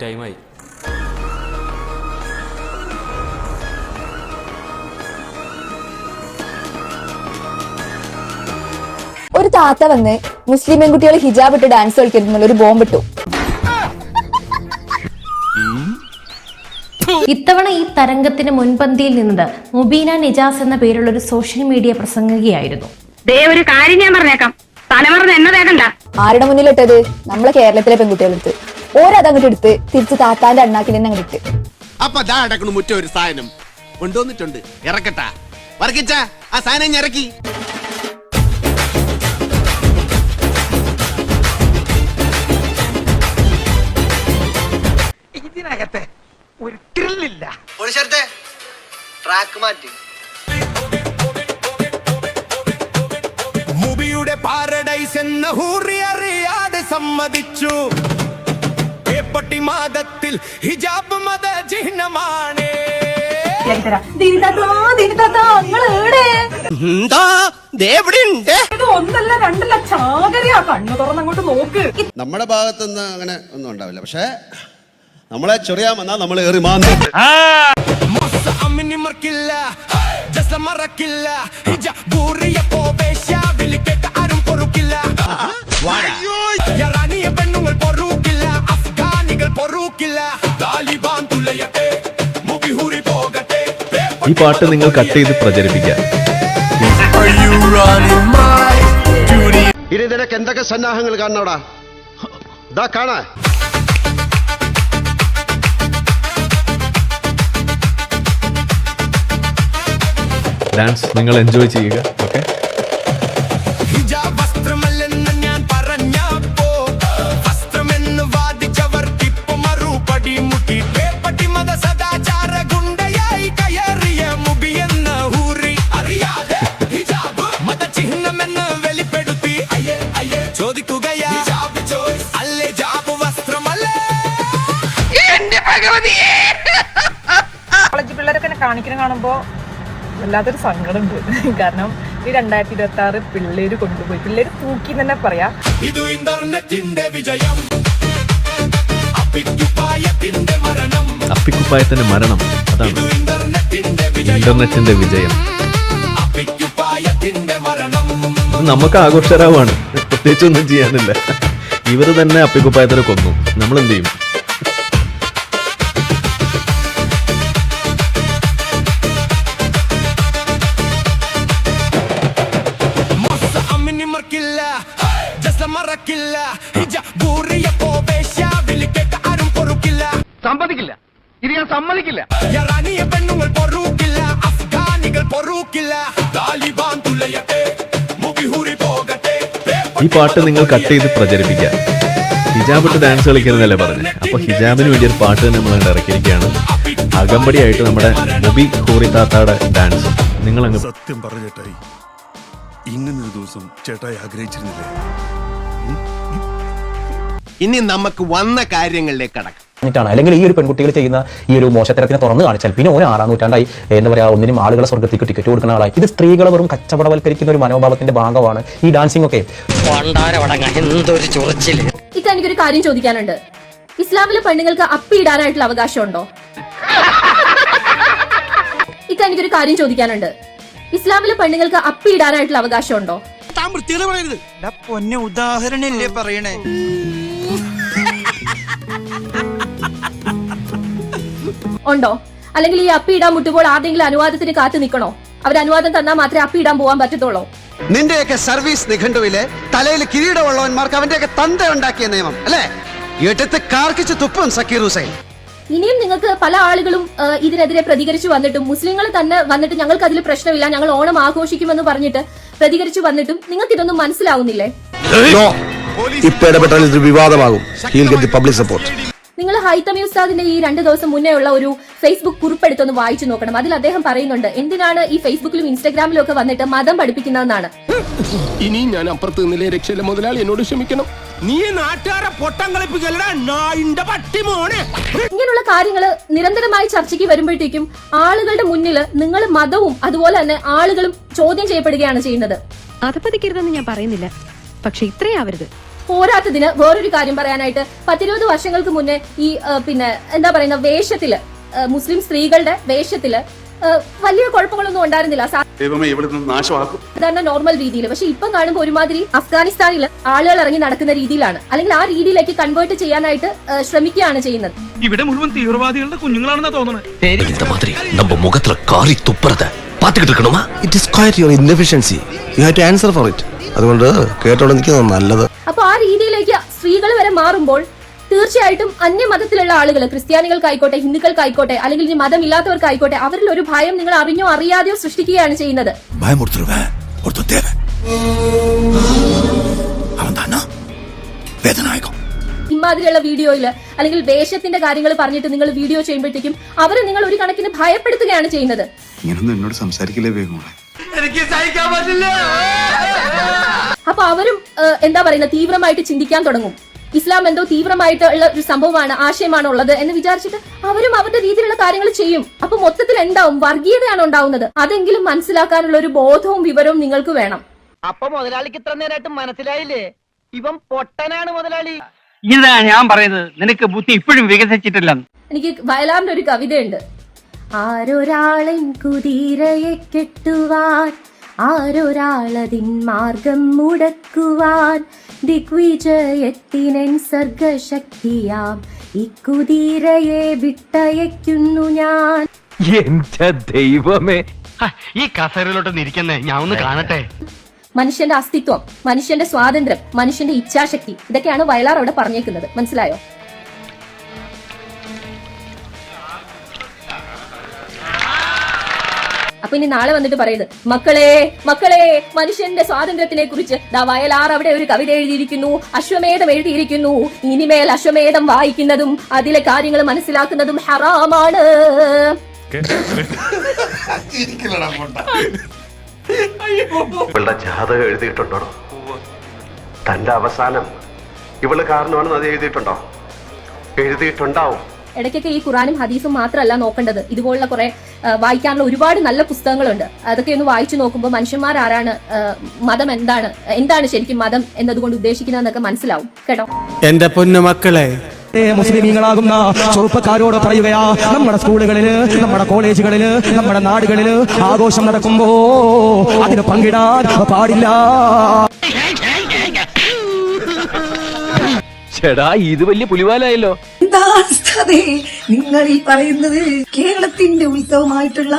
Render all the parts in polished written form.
ടൈമായി. ഒരു താത്ത വന്ന് മുസ്ലിം പെൺകുട്ടികൾ ഹിജാബ് ഇട്ട് ഡാൻസ് കളിക്കുന്ന ഒരു ബോംബിട്ടു. ഇത്തവണ ഈ തരംഗത്തിന് മുൻപന്തിയിൽ നിന്നത് മുബീന നിജാസ് എന്ന പേരുള്ള ഒരു സോഷ്യൽ മീഡിയ പ്രസംഗികയായിരുന്നു. ഒരു കാര്യം ഞാൻ പറഞ്ഞേക്കാം, തലമറന്ന് എന്നെ തേക്കണ്ട. ആരുടെ മുന്നിലിട്ടത്? നമ്മളെ കേരളത്തിലെ പെൺകുട്ടികളെടുത്ത് ഓരതങ്ങോട്ട് എടുത്ത് തിരിച്ച് താത്താന്റെ അണ്ണാക്കിൽ തന്നെ അങ്ങോട്ട് ഇട്ട്. അപ്പൊ ദാ അടക്കണ മുറ്റ ഒരു സാധനം കൊണ്ടുവന്നിട്ടുണ്ട്, ഇറക്കട്ടാ വർക്കിച്ച ആ സാധനം ഇറക്കി. ഇതിനകത്തെ ഒരു ത്രില്ലില്ല. ട്രാക്ക് മാറ്റി മുബിയുടെ പാരഡൈസ് എന്ന ഹൂറി അറിയാതെ സമ്മതിച്ചു. മാദത്തിൽ ഹിജാബ് മത ചിഹ്നമാണ്. ഒന്നല്ല രണ്ടല്ല ചാകരയാ, കണ്ണു തുറന്നങ്ങോട്ട് നോക്ക്. നമ്മുടെ ഭാഗത്തുനിന്ന് അങ്ങനെ ഒന്നും ഉണ്ടാവില്ല, പക്ഷെ നമ്മളെ ചൊറിയാമെന്നാ നമ്മൾ ഏറി മാന്നു. ഈ പാട്ട് നിങ്ങൾ കട്ട് ചെയ്ത് പ്രചരിപ്പിക്കുക. ഇനി നിനക്ക് എന്തൊക്കെ സന്നാഹങ്ങൾ കാണണോടാ? ദാ കാണാ. ഡാൻസ് നിങ്ങൾ എൻജോയ് ചെയ്യുക. ഓക്കെ, കോളേജ് പിള്ളേരൊക്കെ കാണിക്കുന്ന കാണുമ്പോ വല്ലാത്തൊരു സങ്കടമുണ്ട്. കാരണം ഈ 2026 പിള്ളേര് കൊണ്ടുപോയി, പിള്ളേര് തൂക്കി തന്നെ പറയാ. ഇത് ഇന്റർനെറ്റിന്റെ വിജയം, അപ്പിക്കുപ്പായത്തിന്റെ മരണം. അതാണ് ഇന്റർനെറ്റിന്റെ വിജയം. നമുക്ക് ആഘോഷരാവാണ്, പ്രത്യേകിച്ചൊന്നും ചെയ്യാനില്ല. ഇവര് തന്നെ അപ്പിക്കുപ്പായത്തിനെ കൊന്നു, നമ്മൾ എന്ത് ചെയ്യും? സമ്മതിക്കില്ല, ഇത് ഞാൻ സമ്മതിക്കില്ല. ഈ പാട്ട് നിങ്ങൾ കട്ട് ചെയ്ത് പ്രചരിപ്പിക്കുക. ഹിജാബ് ഇട്ട് ഡാൻസ് കളിക്കുന്നതല്ലേ പറഞ്ഞത്? അപ്പൊ ഹിജാബിന് വേണ്ടി ഒരു പാട്ട് തന്നെ നമ്മൾ ഇറക്കിയിരിക്കുകയാണ്. അകമ്പടിയായിട്ട് നമ്മുടെ മുബി ഹൂറി താത്താടെ ഡാൻസ്. നിങ്ങൾ അങ്ങ് സത്യം പറഞ്ഞ ചേട്ടായി, ഇങ്ങനൊരു ദിവസം ചേട്ടായി ആഗ്രഹിച്ചിരുന്നില്ലേ? ഇനി നമുക്ക് വന്ന കാര്യങ്ങളിലേക്ക് കടക്കാം. അല്ലെങ്കിൽ ഈ ഒരു പെൺകുട്ടികൾ ചെയ്യുന്ന ഈ ഒരു മോശത്തരത്തിനെ തുറന്നു കാണിച്ചാൽ പിന്നെ ഓരോ 6-ആം നൂറ്റാണ്ടായി എന്താ പറയാ, ഒന്നിനും ആളുകളെ സ്വർഗത്തേക്ക് ടിക്കറ്റ് കൊടുക്കുന്ന ആളായി. ഇത് സ്ത്രീകളെ വെറും കച്ചവടവൽക്കരിക്കുന്ന ഒരു മനോഭാവത്തിന്റെ ഭാഗമാണ് ഈ ഡാൻസിംഗ് ഒക്കെ. എനിക്കൊരു കാര്യം ചോദിക്കാനുണ്ട്. ഇസ്ലാമിലെ പെണ്ണുങ്ങൾക്ക് അപ്പി ഇടാനായിട്ടുള്ള അവകാശമുണ്ടോ? എനിക്കൊരു കാര്യം ചോദിക്കാനുണ്ട്. ഇസ്ലാമിലെ പെണ്ണുങ്ങൾക്ക് അപ്പി ഇടാനായിട്ടുള്ള അവകാശമുണ്ടോ? പൊന്നെ ഉദാഹരണല്ലേ പറയണേ. ഉണ്ടോ? അല്ലെങ്കിൽ ഈ അപ്പി ഇടാൻ മുട്ടുമ്പോൾ ആരെങ്കിലും അനുവാദത്തിന് കാത്തു നിൽക്കണോ? അവർ അനുവാദം തന്നാൽ മാത്രമേ അപ്പി ഇടാൻ പോകാൻ പറ്റത്തുള്ളൂ. നിന്റെയൊക്കെ സർവീസ് നിഘണ്ടുവിലെ തലയിൽ കിരീടമുള്ളവന്മാർക്ക് അവന്റെയൊക്കെ തന്ത ഉണ്ടാക്കിയ നിയമം അല്ലേ? എടുത്ത് കാർക്കിച്ച് തുപ്പും സക്കീർ ഹുസൈൻ. ഇനിയും നിങ്ങൾക്ക് പല ആളുകളും ഇതിനെതിരെ പ്രതികരിച്ചു വന്നിട്ടും, മുസ്ലിങ്ങൾ തന്നെ വന്നിട്ട് ഞങ്ങൾക്ക് അതിൽ പ്രശ്നമില്ല, ഞങ്ങൾ ഓണം ആഘോഷിക്കുമെന്ന് പറഞ്ഞിട്ട് പ്രതികരിച്ചു വന്നിട്ടും നിങ്ങൾക്ക് ഇതൊന്നും മനസ്സിലാവുന്നില്ലേ? ഇപ്പൊ ഇടപെട്ടാൽ ഇത് വിവാദമാകും. Public support. നിങ്ങൾ ഹൈതമി ഉസ്താദിന്റെ ഈ 2 ദിവസം മുന്നേ ഉള്ള ഒരു ഫേസ്ബുക്ക് കുറിപ്പെടുത്തൊന്ന് വായിച്ചു നോക്കണം. അതിൽ അദ്ദേഹം പറയുന്നുണ്ട് എന്തിനാണ് ഈ ഫേസ്ബുക്കിലും ഇൻസ്റ്റാഗ്രാമിലും ഒക്കെ വന്നിട്ട് മതം പഠിപ്പിക്കുന്നതെന്നാണ്. ഇനി ഞാൻ അപ്പുറത്ത് നിന്നിലെ രക്ഷയിലെ മുതലാളി എന്നോട് ക്ഷമിക്കണം. നീ നാട്ടുകാരെ പൊട്ടം കളിപ്പിക്കല്ലേ? ഇങ്ങനെയുള്ള കാര്യങ്ങൾ നിരന്തരമായി ചർച്ചയ്ക്ക് വരുമ്പോഴത്തേക്കും ആളുകളുടെ മുന്നിൽ നിങ്ങൾ മതവും അതുപോലെ തന്നെ ആളുകളും ചോദ്യം ചെയ്യപ്പെടുകയാണ് ചെയ്യുന്നത്. അധപ്പതിക്കരുതെന്ന് ഞാൻ പറയുന്നില്ല, പക്ഷെ ഇത്രയാവരുത്. പോരാത്തതിന് വേറൊരു കാര്യം പറയാനായിട്ട് 10-20 വർഷങ്ങൾക്ക് മുന്നേ ഈ എന്താ പറയുന്ന വേഷത്തില് മുസ്ലിം സ്ത്രീകളുടെ വേഷത്തില് വലിയ കുഴപ്പങ്ങളൊന്നും ഉണ്ടായിരുന്നില്ല, സാധാരണ നോർമൽ രീതിയിൽ. പക്ഷെ ഇപ്പം കാണുമ്പോൾ ഒരുമാതിരി അഫ്ഗാനിസ്ഥാനിൽ ആളുകൾ ഇറങ്ങി നടക്കുന്ന രീതിയിലാണ്, അല്ലെങ്കിൽ ആ രീതിയിലേക്ക് കൺവേർട്ട് ചെയ്യാനായിട്ട് ശ്രമിക്കുകയാണ് ചെയ്യുന്നത്. ഇവിടെ മുഴുവൻ തീവ്രവാദികളുടെ കുഞ്ഞുങ്ങളാണെന്നാ തോന്നുന്നത്. അതുകൊണ്ട് കേട്ടോണ്ടിരിക്കുന്നത് നല്ലത്. അപ്പൊ ആ രീതിയിലേക്ക് സ്ത്രീകൾ വരെ മാറുമ്പോൾ തീർച്ചയായിട്ടും അന്യമതത്തിലുള്ള ആളുകൾ, ക്രിസ്ത്യാനികൾക്കായിക്കോട്ടെ, ഹിന്ദുക്കൾക്കായിക്കോട്ടെ, അല്ലെങ്കിൽ ഇനി മതമില്ലാത്തവർക്കായിക്കോട്ടെ, അവരിൽ ഒരു ഭയം നിങ്ങൾ അറിഞ്ഞോ അറിയാതെയോ സൃഷ്ടിക്കുകയാണ് ചെയ്യുന്നത്. ഇമാതിരിയുള്ള വീഡിയോയില് അല്ലെങ്കിൽ വേഷത്തിന്റെ കാര്യങ്ങൾ പറഞ്ഞിട്ട് നിങ്ങൾ വീഡിയോ ചെയ്യുമ്പോഴത്തേക്കും അവരെ നിങ്ങൾ ഒരു കണക്കിന് ഭയപ്പെടുത്തുകയാണ് ചെയ്യുന്നത്. എന്നോട് സംസാരിക്കില്ലേ വേഗം? എനിക്ക് സഹിക്കാൻ പറ്റില്ല. അപ്പൊ അവരും എന്താ പറയുന്ന തീവ്രമായിട്ട് ചിന്തിക്കാൻ തുടങ്ങും. ഇസ്ലാം എന്തോ തീവ്രമായിട്ടുള്ള ഒരു സംഭവമാണ്, ആശയമാണ് ഉള്ളത് എന്ന് വിചാരിച്ചിട്ട് അവരും അവരുടെ രീതിയിലുള്ള കാര്യങ്ങൾ ചെയ്യും. അപ്പൊ മൊത്തത്തിൽ എന്താവും? വർഗീയതയാണ് ഉണ്ടാവുന്നത്. അതെങ്കിലും മനസ്സിലാക്കാനുള്ള ഒരു ബോധവും വിവരവും നിങ്ങൾക്ക് വേണം. അപ്പൊ മുതലാളിക്ക് ഇത്ര നേരമായിട്ട് മനസ്സിലായില്ലേ? ഇവൻ പൊട്ടനാണ് മുതലാളി. ഇതാ ഞാൻ പറയുന്നത്, നിനക്ക് ബുദ്ധി ഇപ്പോഴും വികസിച്ചിട്ടില്ല. എനിക്ക് വയലാറിന്റെ ഒരു കവിതയുണ്ട്. ആരൊരാളൻ കുതിരയെ കെട്ടുവാൻ, ആരൊരാളതിൻ മാർഗം മുടക്കുവാൻ, ദിഗ്വിജയത്തിനൻ സർഗശക്തിയാം ഈ കുതിരയെ വിട്ടയക്കുന്നു ഞാൻ. എന്റെ ദൈവമേ, ഈ കസേരയിലോട്ട് ഇരിക്കുന്നേ, ഞാൻ ഒന്ന് കാണട്ടെ. മനുഷ്യന്റെ അസ്തിത്വം, മനുഷ്യന്റെ സ്വാതന്ത്ര്യം, മനുഷ്യന്റെ ഇച്ഛാശക്തി, ഇതൊക്കെയാണ് വയലാർ അവിടെ പറഞ്ഞേക്കുന്നത്. മനസ്സിലായോ? അപ്പൊ ഇനി നാളെ വന്നിട്ട് പറയുന്നത്, മക്കളെ മനുഷ്യന്റെ സ്വാതന്ത്ര്യത്തിനെ കുറിച്ച് വയലാർ അവിടെ ഒരു കവിത എഴുതിയിരിക്കുന്നു, അശ്വമേധം എഴുതിയിരിക്കുന്നു. ഇനിമേൽ അശ്വമേധം വായിക്കുന്നതും അതിലെ കാര്യങ്ങൾ മനസ്സിലാക്കുന്നതും ഹറാമാണ്. ഇവളുടെ ജാതകം എഴുതിയിട്ടുണ്ടോ? തന്റെ അവസാനം ഇവള് കാരണമാണെന്ന് അത് എഴുതിയിട്ടുണ്ടോ? എഴുതിയിട്ടുണ്ടാവും. ഇടയ്ക്കൊക്കെ ഈ ഖുറാനും ഹദീസും മാത്രമല്ല നോക്കേണ്ടത്, ഇതുപോലുള്ള കുറെ വായിക്കാനുള്ള ഒരുപാട് നല്ല പുസ്തകങ്ങളുണ്ട്. അതൊക്കെ ഒന്ന് വായിച്ചു നോക്കുമ്പോൾ മനുഷ്യന്മാരാരാണ്, മതം എന്താണ് ശരിക്കും മതം എന്നതുകൊണ്ട് ഉദ്ദേശിക്കുന്നതെന്നൊക്കെ മനസ്സിലാവും കേട്ടോ. എന്റെ പൊന്നു മക്കളെ, മുസ്ലിമീങ്ങളാകുന്ന ചെറുപ്പക്കാരോട് പറയുകയാ, നമ്മുടെ സ്കൂളുകളില്, നമ്മുടെ കോളേജുകളില്, നമ്മുടെ നാടുകളില് ആഘോഷം നടക്കുമ്പോ അതിന് പങ്കിടാൻ പാടില്ല. ചേടാ, ഇത് വലിയ പുലിവാലായല്ലോ. നിങ്ങൾ ഈ പറയുന്നത് കേരളത്തിന്റെ ഉത്സവമായിട്ടുള്ള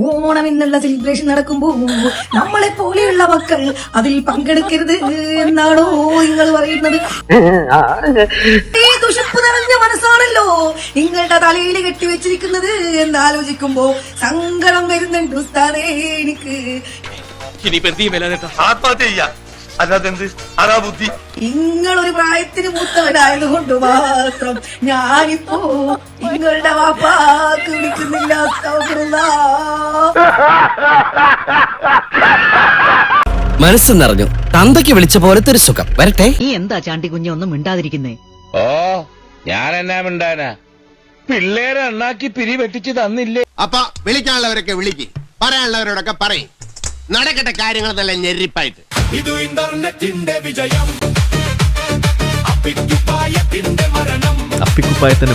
ഓണം എന്നുള്ള സെലിബ്രേഷൻ നടക്കുമ്പോ നമ്മളെ പോലെയുള്ള മക്കൾ അതിൽ പങ്കെടുക്കരുത് എന്നാണോ നിങ്ങൾ പറയുന്നത്? ദുഷിപ്പ് നിറഞ്ഞ മനസ്സാണല്ലോ നിങ്ങളുടെ തലയിൽ കെട്ടിവെച്ചിരിക്കുന്നത് എന്നാലോചിക്കുമ്പോ സങ്കടം വരുന്നുണ്ട് ഉസ്താദേ എനിക്ക്. നിങ്ങളൊരു പ്രായത്തിന് മൂത്തവരായതുകൊണ്ട് മാത്രം ഞാനിപ്പോ നിങ്ങളുടെ വാപ്പാക്ക് വിളിക്കുന്നില്ല. മനസ്സ് നിറഞ്ഞു, തന്തയ്ക്ക് വിളിച്ച പോലത്തെ ഒരു സുഖം. വരട്ടെ. നീ എന്താ ചാണ്ടി കുഞ്ഞ ഒന്നും മിണ്ടാതിരിക്കുന്നേ? ഓ, ഞാൻ എന്നാ മിണ്ടാനാ? പിള്ളേരെ അണ്ണാക്കി പിരി വെട്ടിച്ച് തന്നില്ലേ? അപ്പൊ വിളിക്കാനുള്ളവരൊക്കെ വിളിക്ക്, പറയാനുള്ളവരോടൊക്കെ പറയും. നടക്കട്ടെ കാര്യങ്ങൾ നല്ല ഞെരിപ്പായിട്ട്. ഇത് ഇന്റർനെറ്റിന്റെ വിജയം, അപ്പിക്കുപ്പായത്തിന്റെ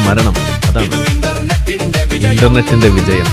മരണം. അതാണ് ഇന്റർനെറ്റിന്റെ വിജയം.